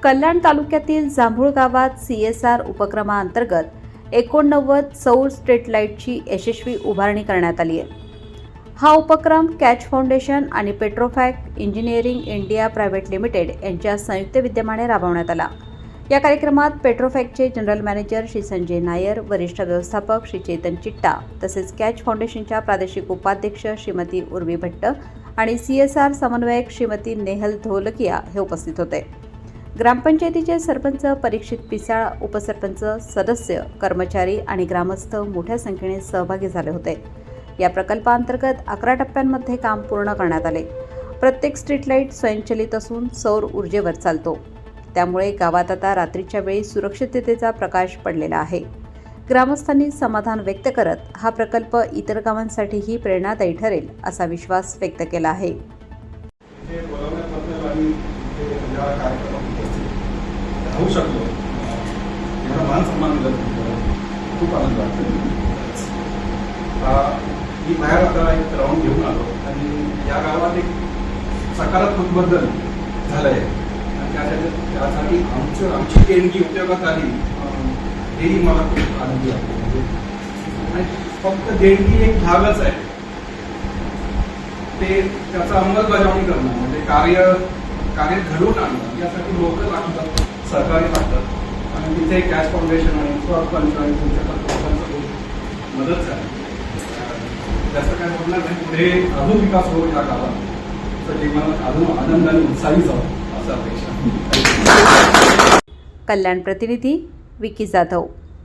कल्याण तालुक्यातील जांभूळ गावात CSR उपक्रमाअंतर्गत 89 सौर स्ट्रीट लाईटची यशस्वी उभारणी करण्यात आली आहे। हा उपक्रम कॅच फाउंडेशन आणि पेट्रोफॅक्ट इंजिनिअरिंग इंडिया प्रायव्हेट लिमिटेड यांच्या संयुक्त विद्यमाने राबवण्यात आला। या कार्यक्रमात पेट्रोफॅक्टचे जनरल मॅनेजर श्री संजय नायर, वरिष्ठ व्यवस्थापक श्री चेतन चिट्टा तसेच कॅच फाउंडेशनच्या प्रादेशिक उपाध्यक्ष श्रीमती उर्वी भट्ट आणि CSR समन्वयक श्रीमती नेहल धोलकिया हे उपस्थित होते। ग्रामपंचायतीचे सरपंच परीक्षित पिसाळ, उपसरपंच, सदस्य, कर्मचारी आणि ग्रामस्थ मोठ्या संख्येने सहभागी झाले होते। या प्रकल्पांतर्गत 11 टप्प्यांमध्ये काम पूर्ण करण्यात आले। प्रत्येक स्ट्रीट लाईट स्वयंचलित असून सौर ऊर्जेवर चालतो। त्यामुळे गावात आता रात्रीच्या वेळी सुरक्षिततेचा प्रकाश पडलेला आहे। ग्रामस्थांनी समाधान व्यक्त करत हा प्रकल्प इतर गावांसाठीही प्रेरणादायी ठरेल असा विश्वास व्यक्त केला आहे। होऊ शकलो एवढा मान सन्मान दिला खूप आनंद वाटतो। मी बाहेर आता एक राऊंड घेऊन आलो आणि या गावात एक सकारात्मक बदल झाला आहे आणि त्यासाठी आमची देणगी उपयोगात आली हेही मला खूप आनंदी वाटतो। म्हणजे फक्त देणगी एक भागच आहे, ते त्याचा अंमलबजावणी करणं म्हणजे कार्य घडवून आणणं यासाठी लोक लागतात, सहकार्य लागतात आणि तिथे कॅच फाउंडेशन आणि सरपंच आणि तुमच्या मदत झाली। जास्त काय बोलणार नाही, पुढे अजून विकास होईल या गावात, जीवनात अजून आनंदाने उत्साही जावं असं अपेक्षा। कल्याण प्रतिनिधी विकी जाधव।